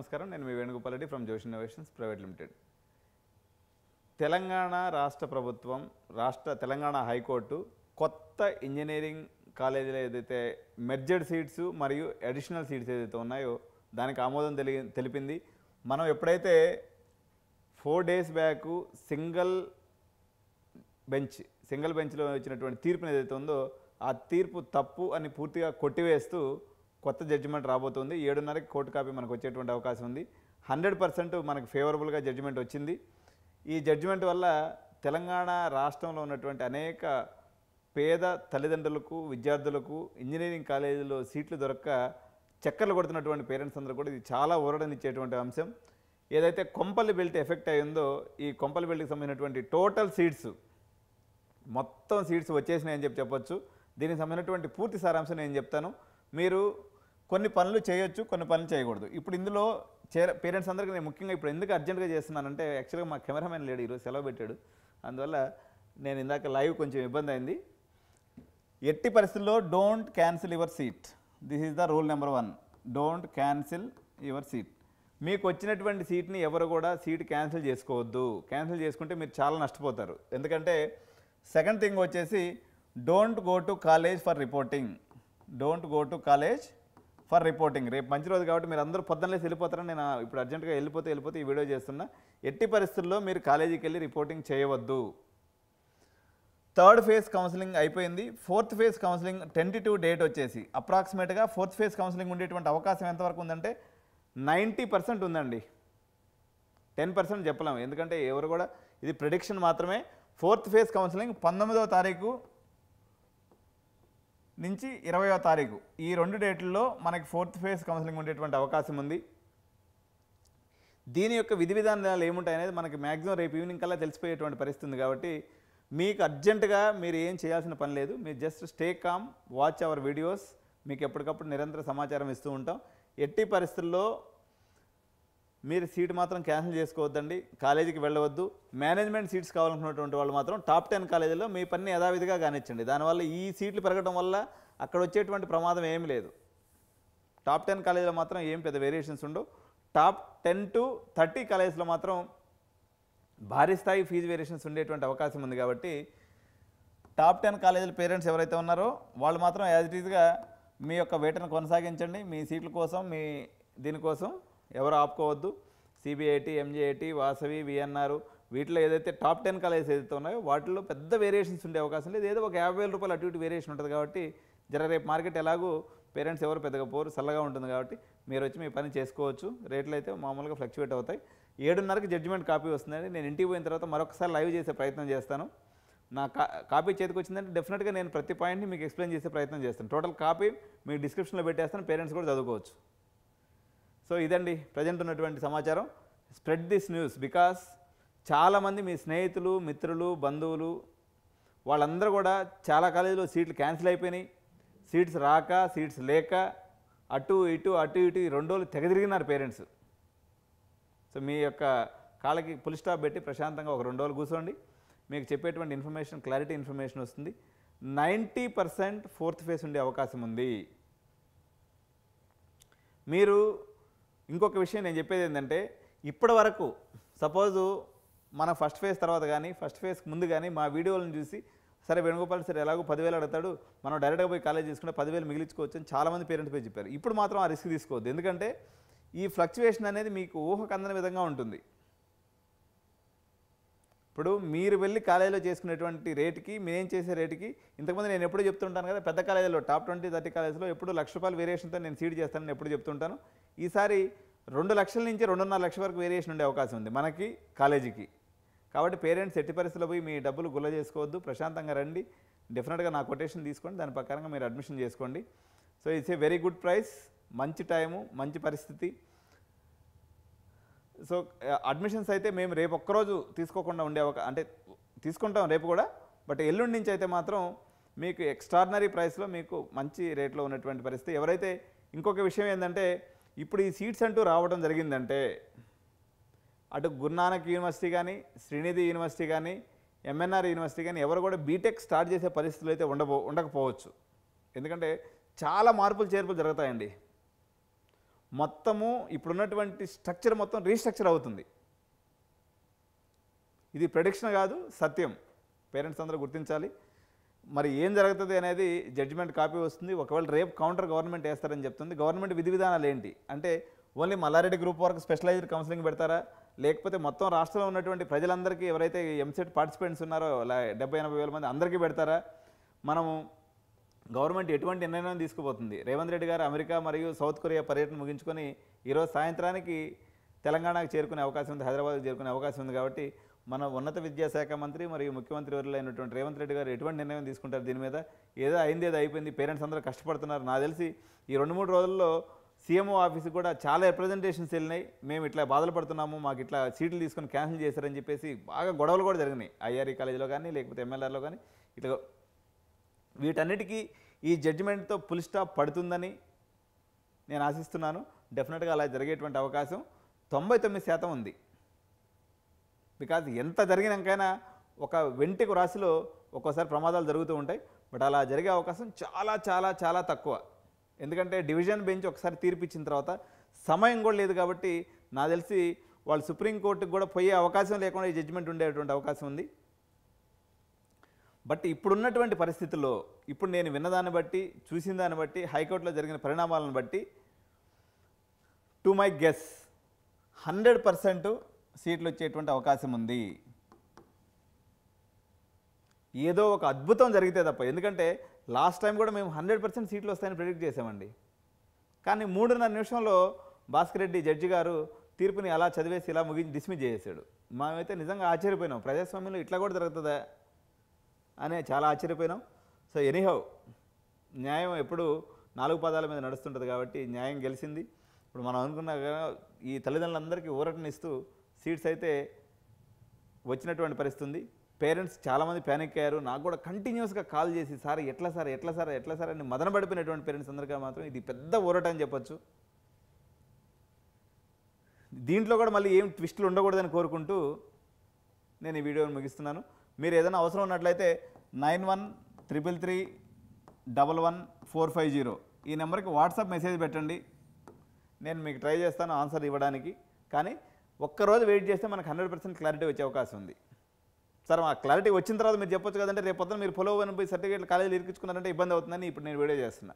నమస్కారం. నేను మీ వేణుగోపాల్ రెడ్డి ఫ్రమ్ జోష్ ఇన్నోవేషన్స్ ప్రైవేట్ లిమిటెడ్. తెలంగాణ రాష్ట్ర ప్రభుత్వం, తెలంగాణ హైకోర్టు కొత్త ఇంజనీరింగ్ కాలేజీలో ఏదైతే మెర్జెడ్ సీట్స్ మరియు అడిషనల్ సీట్స్ ఏదైతే ఉన్నాయో దానికి ఆమోదం తెలిపింది. మనం ఎప్పుడైతే 4 days బ్యాక్ సింగిల్ బెంచ్లో వచ్చినటువంటి తీర్పుని ఏదైతే ఉందో ఆ తీర్పు తప్పు అని పూర్తిగా కొట్టివేస్తూ కొత్త జడ్జిమెంట్ రాబోతుంది. 7:30కి కోర్టు కాపీ మనకు వచ్చేటువంటి అవకాశం ఉంది. 100% మనకు ఫేవరబుల్గా జడ్జిమెంట్ వచ్చింది. ఈ జడ్జిమెంట్ వల్ల తెలంగాణ రాష్ట్రంలో ఉన్నటువంటి అనేక పేద తల్లిదండ్రులకు, విద్యార్థులకు ఇంజనీరింగ్ కాలేజీలో సీట్లు దొరక్క చక్కర్లు కొడుతున్నటువంటి పేరెంట్స్ అందరూ కూడా ఇది చాలా ఊరటనిచ్చేటువంటి అంశం. ఏదైతే కొంపల్లి బెల్ట్ ఎఫెక్ట్ అయ్యిందో ఈ కొంపల్లి బెల్ట్కి సంబంధించినటువంటి టోటల్ సీట్స్ మొత్తం సీట్స్ వచ్చేసినాయని చెప్పొచ్చు. దీనికి సంబంధించినటువంటి పూర్తి సారాంశం నేను చెప్తాను. మీరు కొన్ని పనులు చేయొచ్చు, కొన్ని పనులు చేయకూడదు. ఇప్పుడు ఇందులో పేరెంట్స్ అందరికీ నేను ముఖ్యంగా ఇప్పుడు ఎందుకు అర్జెంటుగా చేస్తున్నానంటే యాక్చువల్గా మా కెమెరామెన్ లేడు, ఈరోజు సెలవు పెట్టాడు. అందువల్ల నేను ఇందాక లైవ్ కొంచెం ఇబ్బంది అయింది. ఎట్టి పరిస్థితుల్లో don't cancel your seat. This is the rule number 1. Don't cancel your seat. మీకు వచ్చినటువంటి సీట్ని ఎవరు కూడా సీట్ క్యాన్సిల్ చేసుకోవద్దు. క్యాన్సిల్ చేసుకుంటే మీరు చాలా నష్టపోతారు. ఎందుకంటే సెకండ్ థింగ్ వచ్చేసి don't go to college for reporting. Don't go to college for reporting. రేపు మంచి రోజు కాబట్టి మీరు అందరూ పొద్దున్నేసి వెళ్ళిపోతారని నేను ఇప్పుడు అర్జెంటుగా వెళ్ళిపోతే ఈ వీడియో చేస్తున్నా. ఎట్టి పరిస్థితుల్లో మీరు కాలేజీకి వెళ్ళి రిపోర్టింగ్ చేయవద్దు. 3rd phase కౌన్సిలింగ్ అయిపోయింది. 4th phase counselling tentative date వచ్చేసి అప్రాక్సిమేట్గా 4th phase కౌన్సిలింగ్ ఉండేటువంటి అవకాశం ఎంతవరకు ఉందంటే 90% ఉందండి. 10% చెప్పలేము, ఎందుకంటే ఎవరు కూడా ఇది ప్రిడిక్షన్ మాత్రమే. 4th phase కౌన్సిలింగ్ 19వ తారీఖు నుంచి 20వ తారీఖు ఈ 2 డేట్లలో మనకి 4th phase కౌన్సిలింగ్ ఉండేటువంటి అవకాశం ఉంది. దీని యొక్క విధి విధానాలు ఏముంటాయనేది మనకి మ్యాక్సిమం రేపు ఈవినింగ్ కల్లా తెలిసిపోయేటువంటి పరిస్థితి ఉంది. కాబట్టి మీకు అర్జెంటుగా మీరు ఏం చేయాల్సిన పని లేదు. మీరు just stay calm, watch our videos. మీకు ఎప్పటికప్పుడు నిరంతర సమాచారం ఇస్తూ ఉంటాం. ఎట్టి పరిస్థితుల్లో మీరు సీట్ మాత్రం క్యాన్సిల్ చేసుకోవద్దండి. కాలేజీకి వెళ్ళవద్దు. మేనేజ్మెంట్ సీట్స్ కావాలనుకున్నటువంటి వాళ్ళు మాత్రం టాప్ 10 కాలేజీలో మీ పని యథావిధిగా కానిచ్చండి. దానివల్ల ఈ సీట్లు పెరగడం వల్ల అక్కడ వచ్చేటువంటి ప్రమాదం ఏమి లేదు. టాప్ 10 కాలేజీలో మాత్రం ఏం పెద్ద వేరియేషన్స్ ఉండవు. టాప్ 10 to 30 కాలేజీలో మాత్రం భారీ స్థాయి ఫీజు వేరియేషన్స్ ఉండేటువంటి అవకాశం ఉంది. కాబట్టి టాప్ 10 కాలేజీల పేరెంట్స్ ఎవరైతే ఉన్నారో వాళ్ళు మాత్రం యాజ్ ఇట్ ఈజ్గా మీ యొక్క వేటను కొనసాగించండి. మీ సీట్ల కోసం, మీ దీనికోసం ఎవరు ఆపుకోవద్దు. సిబిఐటి, ఎంజేఐటి, వాసవి, విఎన్ఆర్ వీటిలో ఏదైతే టాప్ 10 కాలేజెస్ ఏదైతే ఉన్నాయో వాటిలో పెద్ద వేరియేషన్స్ ఉండే అవకాశం లేదు. ఏదో ఒక 50,000 రూపాయలు అటు ఇటు వేరియేషన్ ఉంటుంది. కాబట్టి రేపు మార్కెట్ ఎలాగూ పేరెంట్స్ ఎవరు పెద్దగా పోరు, చల్లగా ఉంటుంది. కాబట్టి మీరు వచ్చి మీ పని చేసుకోవచ్చు. రేట్లు అయితే మామూలుగా ఫ్లక్చువేట్ అవుతాయి. 7:30కి జడ్జిమెంట్ కాపీ వస్తుందండి. నేను ఇంటికి పోయిన తర్వాత మరొకసారి లైవ్ చేసే ప్రయత్నం చేస్తాను. నా కాపీ చేతికి వచ్చిందంటే డెఫినెట్గా నేను ప్రతి పాయింట్ని మీకు ఎక్స్ప్లెయిన్ చేసే ప్రయత్నం చేస్తాను. టోటల్ కాపీ మీకు డిస్క్రిప్షన్లో పెట్టేస్తాను, పేరెంట్స్ కూడా చదువుకోవచ్చు. సో ఇదండి ప్రజెంట్ ఉన్నటువంటి సమాచారం. స్ప్రెడ్ దిస్ న్యూస్ బికాస్ చాలామంది మీ స్నేహితులు, మిత్రులు, బంధువులు వాళ్ళందరూ కూడా చాలా కాలేజీలో సీట్లు క్యాన్సిల్ అయిపోయినాయి. సీట్స్ రాక, సీట్స్ లేక అటు ఇటు 2 రోజులు తెగదిరిగినారు పేరెంట్స్. సో మీ యొక్క కాళ్ళకి ఫుల్ స్టాప్ పెట్టి ప్రశాంతంగా ఒక 2 రోజులు కూర్చోండి. మీకు చెప్పేటువంటి ఇన్ఫర్మేషన్, క్లారిటీ ఇన్ఫర్మేషన్ వస్తుంది. 90% 4th phase ఉండే అవకాశం ఉంది. మీరు ఇంకొక విషయం నేను చెప్పేది ఏంటంటే ఇప్పటి వరకు సపోజు మన ఫస్ట్ ఫేజ్ తర్వాత కానీ ఫస్ట్ ఫేజ్కి ముందు కానీ మా వీడియోలను చూసి సరే వేణుగోపాల్ సార్ ఎలాగో 10,000 అడుగుతాడు, మనం డైరెక్ట్గా పోయి కాలేజ్ తీసుకుంటే 10,000 మిగిలించుకోవచ్చు అని చాలామంది పేరెంట్స్ పోయి చెప్పారు. ఇప్పుడు మాత్రం ఆ రిస్క్ తీసుకోవద్దు. ఎందుకంటే ఈ ఫ్లక్చువేషన్ అనేది మీకు ఊహకు అందని విధంగా ఉంటుంది. ఇప్పుడు మీరు వెళ్ళి కాలేజీలో చేసుకునేటువంటి రేటుకి, మేం చేసే రేటుకి, ఇంతకుముందు నేను ఎప్పుడు చెప్తుంటాను కదా, పెద్ద కాలేజీలో టాప్ 20, 30 కాలేజీలో ఎప్పుడు ₹1,00,000 వేరియేషన్తో నేను సీట్ చేస్తానని ఎప్పుడు చెప్తుంటాను. ఈసారి 2 లక్షల నుంచి 2.5 లక్షల వరకు వేరియేషన్ ఉండే అవకాశం ఉంది మనకి కాలేజీకి. కాబట్టి పేరెంట్స్ ఎట్టి పరిస్థితుల్లో పోయి మీ డబ్బులు గుల్ల చేసుకోవద్దు. ప్రశాంతంగా రండి. డెఫినెట్గా నా కొటేషన్ తీసుకోండి, దాని ప్రకారంగా మీరు అడ్మిషన్ చేసుకోండి. So it's a very good price, మంచి టైము, మంచి పరిస్థితి. సో అడ్మిషన్స్ అయితే మేము రేపు ఒక్కరోజు తీసుకోకుండా ఉండే అంటే తీసుకుంటాం రేపు కూడా, బట్ ఎల్లుండి నుంచి అయితే మాత్రం మీకు ఎక్స్ట్రాడినరీ ప్రైస్లో మీకు మంచి రేట్లో ఉన్నటువంటి పరిస్థితి. ఎవరైతే ఇంకొక విషయం ఏంటంటే ఇప్పుడు ఈ సీట్స్ అంటూ రావడం జరిగిందంటే అటు గురునానక్ యూనివర్సిటీ కానీ, శ్రీనిధి యూనివర్సిటీ కానీ, ఎంఎన్ఆర్ యూనివర్సిటీ కానీ ఎవరు కూడా బీటెక్ స్టార్ట్ చేసే పరిస్థితులు అయితే ఉండకపోవచ్చు. ఎందుకంటే చాలా మార్పులు చేర్పులు జరుగుతాయండి. మొత్తము ఇప్పుడున్నటువంటి స్ట్రక్చర్ మొత్తం రీస్ట్రక్చర్ అవుతుంది. ఇది ప్రెడిక్షన్ కాదు, సత్యం. పేరెంట్స్ అందరూ గుర్తించాలి. మరి ఏం జరుగుతుంది అనేది జడ్జిమెంట్ కాపీ వస్తుంది. ఒకవేళ రేపు కౌంటర్ గవర్నమెంట్ వేస్తారని చెప్తుంది. గవర్నమెంట్ విధి విధానాలు ఏంటి అంటే ఓన్లీ మల్లారెడ్డి గ్రూప్ వరకు స్పెషలైజ్డ్ కౌన్సిలింగ్ పెడతారా, లేకపోతే మొత్తం రాష్ట్రంలో ఉన్నటువంటి ప్రజలందరికీ ఎవరైతే ఎంసెట్ పార్టిసిపెంట్స్ ఉన్నారో 70-80 వేల మంది అందరికీ పెడతారా? మనము గవర్నమెంట్ ఎటువంటి నిర్ణయం తీసుకుపోతుంది? రేవంత్ రెడ్డి గారు అమెరికా మరియు సౌత్ కొరియా పర్యటన ముగించుకొని ఈరోజు సాయంత్రానికి తెలంగాణకు చేరుకునే అవకాశం ఉంది, హైదరాబాద్కు చేరుకునే అవకాశం ఉంది. కాబట్టి మన ఉన్నత విద్యాశాఖ మంత్రి మరియు ముఖ్యమంత్రి వర్యులైనటువంటి రేవంత్ రెడ్డి గారు ఎటువంటి నిర్ణయం తీసుకుంటారు దీని మీద? ఏదో అయింది, ఏదో అయిపోయింది. పేరెంట్స్ అందరూ కష్టపడుతున్నారు. నాకు తెలిసి ఈ 2-3 రోజుల్లో సీఎంఓ ఆఫీస్కి కూడా చాలా రిప్రజెంటేషన్స్ వెళ్ళినాయి. మేము ఇట్లా బాధలు పడుతున్నాము, మాకు ఇట్లా సీట్లు తీసుకొని క్యాన్సిల్ చేశారని చెప్పేసి బాగా గొడవలు కూడా జరిగినాయి. ఐఆర్ఈ కాలేజీలో కానీ లేకపోతే ఎంఎల్ఆర్లో కానీ. ఇట్లా వీటన్నిటికీ ఈ జడ్జిమెంట్తో ఫుల్ స్టాప్ పడుతుందని నేను ఆశిస్తున్నాను. డెఫినెట్గా అలా జరిగేటువంటి అవకాశం 99% ఉంది. బికాజ్ ఎంత జరిగినాకైనా ఒక వెంటికి రాశిలో ఒక్కోసారి ప్రమాదాలు జరుగుతూ ఉంటాయి. బట్ అలా జరిగే అవకాశం చాలా చాలా చాలా తక్కువ. ఎందుకంటే డివిజన్ బెంచ్ ఒకసారి తీర్పు ఇచ్చిన తర్వాత సమయం కూడా లేదు. కాబట్టి నాకు తెలిసి వాళ్ళు సుప్రీంకోర్టుకు కూడా పోయే అవకాశం లేకుండా ఈ జడ్జిమెంట్ ఉండేటువంటి అవకాశం ఉంది. బట్ ఇప్పుడున్నటువంటి పరిస్థితుల్లో ఇప్పుడు నేను విన్నదాన్ని బట్టి, చూసిన దాన్ని బట్టి, హైకోర్టులో జరిగిన పరిణామాలను బట్టి టు మై గెస్ 100% సీట్లు వచ్చేటువంటి అవకాశం ఉంది. ఏదో ఒక అద్భుతం జరిగితే తప్ప. ఎందుకంటే లాస్ట్ టైం కూడా మేము 100% సీట్లు వస్తాయని ప్రెడిక్ట్ చేసామండి. కానీ 3.5 నిమిషంలో భాస్కర్ రెడ్డి జడ్జి గారు తీర్పుని అలా చదివేసి ఇలా ముగించి డిస్మిస్ చేసేసాడు. మేమైతే నిజంగా ఆశ్చర్యపోయినాం. ప్రజాస్వామ్యంలో ఇట్లా కూడా జరుగుతుందా అనే చాలా ఆశ్చర్యపోయినాం. సో ఎనీహౌ న్యాయం ఎప్పుడు 4 పాదాల మీద నడుస్తుంటుంది కాబట్టి న్యాయం గెలిచింది. ఇప్పుడు మనం అనుకున్న ఈ తల్లిదండ్రులందరికీ ఊరటనిస్తూ సీట్స్ అయితే వచ్చినటువంటి పరిస్థితి ఉంది. పేరెంట్స్ చాలామంది ప్యానిక్ అయ్యారు. నాకు కూడా కంటిన్యూస్గా కాల్ చేసి సార్ ఎట్లా సార్ అని మదన పడిపోయినటువంటి పేరెంట్స్ అందరికీ మాత్రం ఇది పెద్ద ఊరట అని చెప్పొచ్చు. దీంట్లో కూడా మళ్ళీ ఏం ట్విస్టులు ఉండకూడదని కోరుకుంటూ నేను ఈ వీడియోని ముగిస్తున్నాను. మీరు ఏదైనా అవసరం ఉన్నట్లయితే 9133111450 ఈ నెంబర్కి వాట్సాప్ మెసేజ్ పెట్టండి. నేను మీకు ట్రై చేస్తాను ఆన్సర్ ఇవ్వడానికి. కానీ ఒక్కరోజు వెయిట్ చేస్తే మనకు 100% క్లారిటీ వచ్చే అవకాశం ఉంది. సార్ ఆ క్లారిటీ వచ్చిన తర్వాత మీరు చెప్పొచ్చు కదంటే రేపు పొద్దున మీరు ఫాలో అవ్వని పోయి సర్టిఫికేట్లు కాలేజీలు ఇరికించుకున్నారంటే ఇబ్బంది అవుతుందని ఇప్పుడు నేను వీడియో చేస్తున్నా.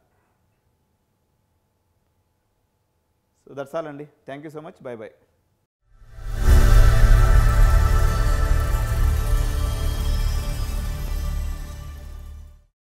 సో దట్స్ ఆల్ అండి. Thank you so much. By by.